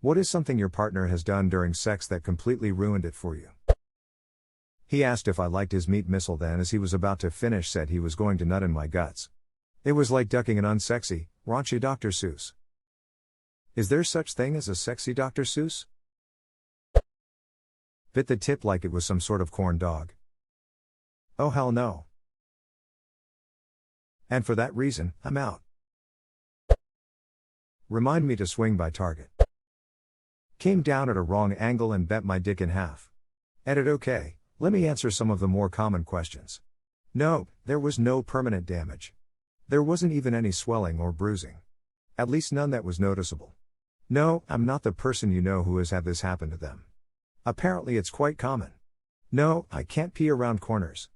What is something your partner has done during sex that completely ruined it for you? He asked if I liked his meat missile, then as he was about to finish said he was going to nut in my guts. It was like ducking an unsexy, raunchy Dr. Seuss. Is there such thing as a sexy Dr. Seuss? Bit the tip like it was some sort of corn dog. Oh hell no. And for that reason, I'm out. Remind me to swing by Target. Came down at a wrong angle and bent my dick in half. Edit okay, let me answer some of the more common questions. No, there was no permanent damage. There wasn't even any swelling or bruising. At least none that was noticeable. No, I'm not the person you know who has had this happen to them. Apparently it's quite common. No, I can't pee around corners.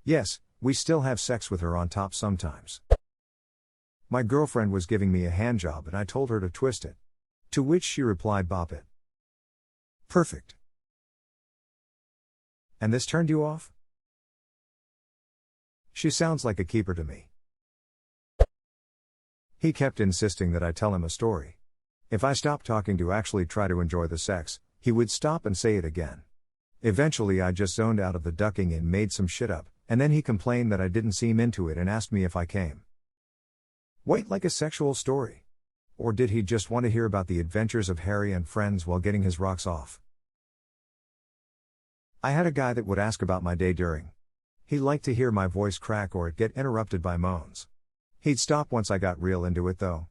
Yes, we still have sex with her on top sometimes. My girlfriend was giving me a handjob and I told her to twist it. To which she replied, bop it. Perfect. And this turned you off? She sounds like a keeper to me. He kept insisting that I tell him a story. If I stopped talking to actually try to enjoy the sex, he would stop and say it again. Eventually I just zoned out of the ducking and made some shit up, and then he complained that I didn't seem into it and asked me if I came. Wait, like a sexual story? Or did he just want to hear about the adventures of Harry and friends while getting his rocks off? I had a guy that would ask about my day during. He liked to hear my voice crack or it get interrupted by moans. He'd stop once I got real into it though.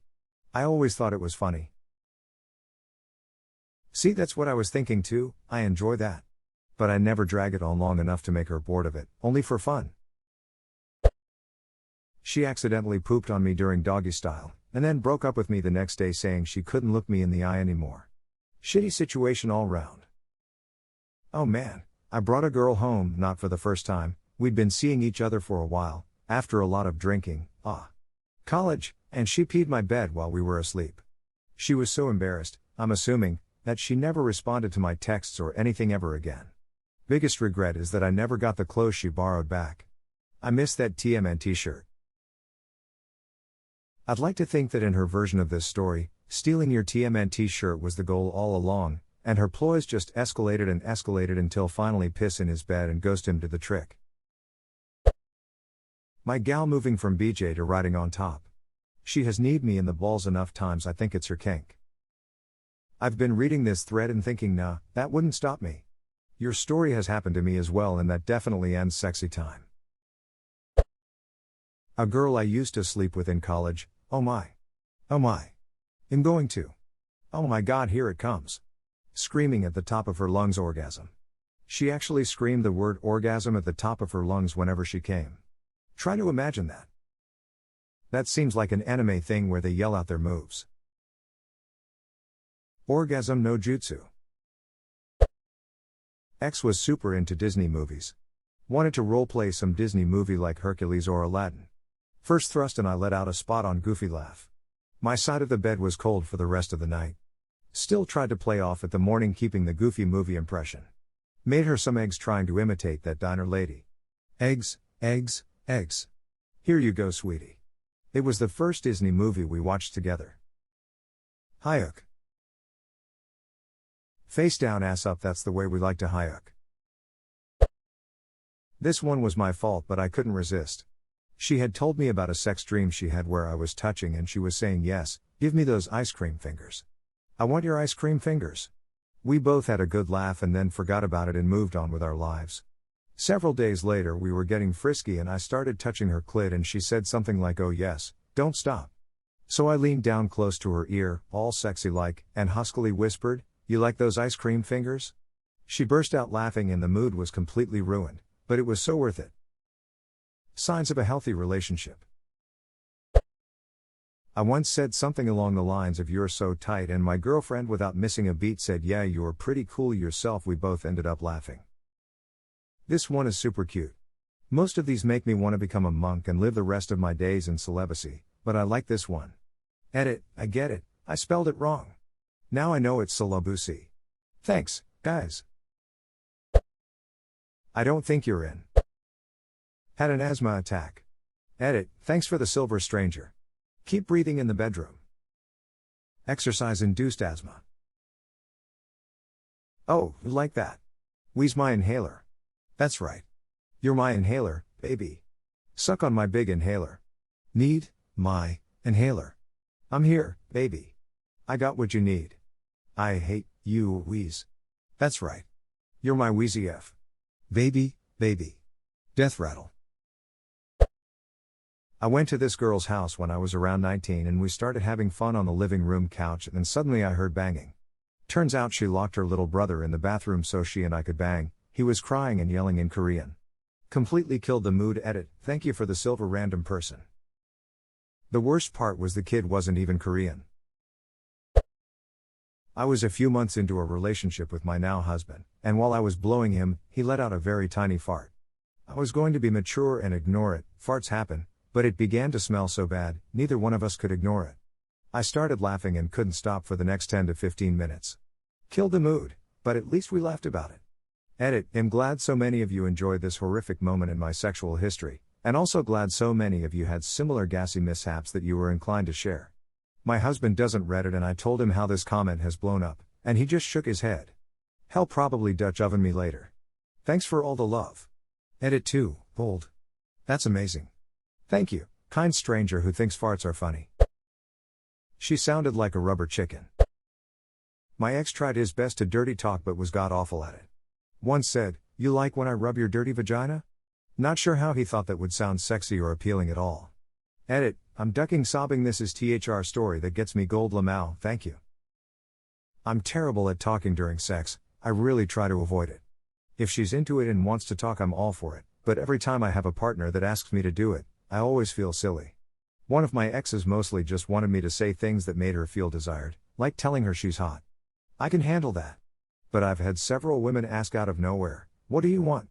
I always thought it was funny. See, that's what I was thinking too, I enjoy that. But I never drag it on long enough to make her bored of it, only for fun. She accidentally pooped on me during doggy style, and then broke up with me the next day saying she couldn't look me in the eye anymore. Shitty situation all round. Oh man, I brought a girl home, not for the first time, we'd been seeing each other for a while, after a lot of drinking, college, and she peed my bed while we were asleep. She was so embarrassed, I'm assuming, that she never responded to my texts or anything ever again. Biggest regret is that I never got the clothes she borrowed back. I miss that TMNT shirt. I'd like to think that in her version of this story, stealing your TMNT shirt was the goal all along, and her ploys just escalated and escalated until finally piss in his bed and ghost him to the trick. My gal moving from BJ to riding on top. She has kneed me in the balls enough times I think it's her kink. I've been reading this thread and thinking, nah, that wouldn't stop me. Your story has happened to me as well and that definitely ends sexy time. A girl I used to sleep with in college, oh my. I'm going to. Oh my god, here it comes. Screaming at the top of her lungs orgasm. She actually screamed the word orgasm at the top of her lungs whenever she came. Try to imagine that. That seems like an anime thing where they yell out their moves. Orgasm no jutsu. X was super into Disney movies. Wanted to roleplay some Disney movie like Hercules or Aladdin. First thrust and I let out a spot on Goofy laugh. My side of the bed was cold for the rest of the night. Still tried to play off at the morning keeping the Goofy movie impression. Made her some eggs trying to imitate that diner lady. Eggs, eggs, eggs. Here you go, sweetie. It was the first Disney movie we watched together. Hayuk. Face down, ass up, that's the way we like to hayuk. This one was my fault, but I couldn't resist. She had told me about a sex dream she had where I was touching and she was saying, yes, give me those ice cream fingers. I want your ice cream fingers. We both had a good laugh and then forgot about it and moved on with our lives. Several days later we were getting frisky and I started touching her clit and she said something like, oh yes, don't stop. So I leaned down close to her ear, all sexy like, and huskily whispered, you like those ice cream fingers? She burst out laughing and the mood was completely ruined, but it was so worth it. Signs of a healthy relationship. I once said something along the lines of you're so tight and my girlfriend without missing a beat said yeah you're pretty cool yourself. We both ended up laughing. This one is super cute. Most of these make me want to become a monk and live the rest of my days in celibacy, but I like this one. Edit, I get it, I spelled it wrong. Now I know it's celibacy. Thanks, guys. I don't think you're in. Had an asthma attack. Edit, thanks for the silver stranger. Keep breathing in the bedroom. Exercise-induced asthma. Oh, you like that? Wheeze my inhaler. That's right. You're my inhaler, baby. Suck on my big inhaler. Need my inhaler. I'm here, baby. I got what you need. I hate you, wheeze. That's right. You're my wheezy F. Baby, baby. Death rattle. I went to this girl's house when I was around 19 and we started having fun on the living room couch and then suddenly I heard banging. Turns out she locked her little brother in the bathroom so she and I could bang. He was crying and yelling in Korean. Completely killed the mood. Edit, thank you for the silver random person. The worst part was the kid wasn't even Korean. I was a few months into a relationship with my now husband, and while I was blowing him, he let out a very tiny fart. I was going to be mature and ignore it. Farts happen, but it began to smell so bad, neither one of us could ignore it. I started laughing and couldn't stop for the next 10 to 15 minutes. Killed the mood, but at least we laughed about it. Edit, I'm glad so many of you enjoyed this horrific moment in my sexual history, and also glad so many of you had similar gassy mishaps that you were inclined to share. My husband doesn't Reddit and I told him how this comment has blown up, and he just shook his head. Hell, probably Dutch oven me later. Thanks for all the love. Edit 2, bold. That's amazing. Thank you, kind stranger who thinks farts are funny. She sounded like a rubber chicken. My ex tried his best to dirty talk but was god awful at it. Once said, "You like when I rub your dirty vagina?" Not sure how he thought that would sound sexy or appealing at all. Edit, I'm ducking sobbing. This is THR story that gets me gold lamau, thank you. I'm terrible at talking during sex, I really try to avoid it. If she's into it and wants to talk I'm all for it, but every time I have a partner that asks me to do it, I always feel silly. One of my exes mostly just wanted me to say things that made her feel desired, like telling her she's hot. I can handle that. But I've had several women ask out of nowhere, "What do you want?"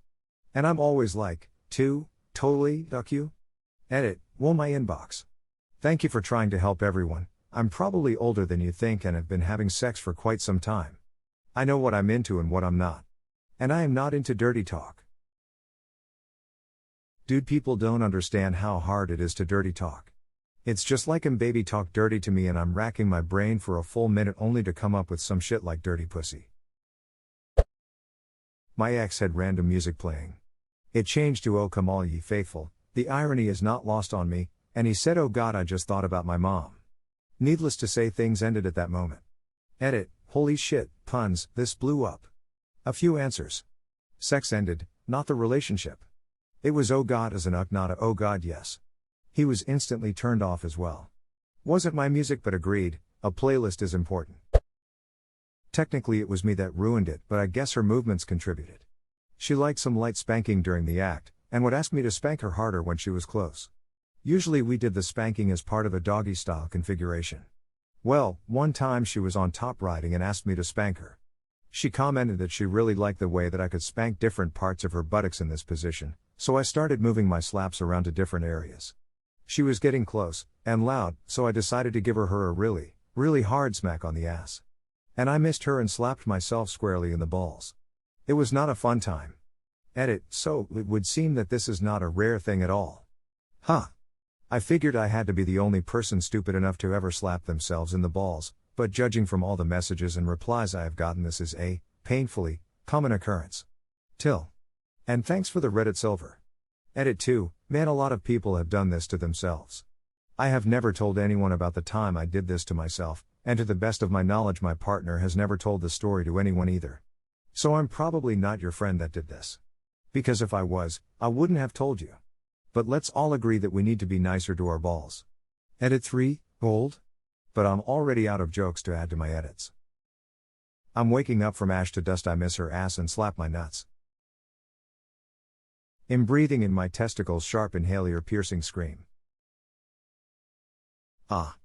And I'm always like, totally, duck you. Edit, well my inbox. Thank you for trying to help everyone. I'm probably older than you think and have been having sex for quite some time. I know what I'm into and what I'm not. And I am not into dirty talk. Dude, people don't understand how hard it is to dirty talk. It's just like baby talk dirty to me and I'm racking my brain for a full minute only to come up with some shit like dirty pussy. My ex had random music playing. It changed to "Oh Come All Ye Faithful," the irony is not lost on me, and he said, "Oh God, I just thought about my mom." Needless to say, things ended at that moment. Edit, holy shit, puns, this blew up. A few answers. Sex ended, not the relationship. It was "Oh God" as an uck, not a "Oh God yes." He was instantly turned off as well. Wasn't my music but agreed, a playlist is important. Technically it was me that ruined it, but I guess her movements contributed. She liked some light spanking during the act, and would ask me to spank her harder when she was close. Usually we did the spanking as part of a doggy style configuration. Well, one time she was on top riding and asked me to spank her. She commented that she really liked the way that I could spank different parts of her buttocks in this position, so I started moving my slaps around to different areas. She was getting close, and loud, so I decided to give her a really hard smack on the ass. And I missed her and slapped myself squarely in the balls. It was not a fun time. Edit, so it would seem that this is not a rare thing at all. Huh. I figured I had to be the only person stupid enough to ever slap themselves in the balls, but judging from all the messages and replies I have gotten, this is a painfully common occurrence. Till. And thanks for the Reddit silver. Edit 2, man, a lot of people have done this to themselves. I have never told anyone about the time I did this to myself, and to the best of my knowledge my partner has never told the story to anyone either. So I'm probably not your friend that did this. Because if I was, I wouldn't have told you. But let's all agree that we need to be nicer to our balls. Edit 3, gold? But I'm already out of jokes to add to my edits. I'm waking up from ash to dust, I miss her ass and slap my nuts. I'm breathing in my testicles, sharp inhale, ear piercing scream. Ah.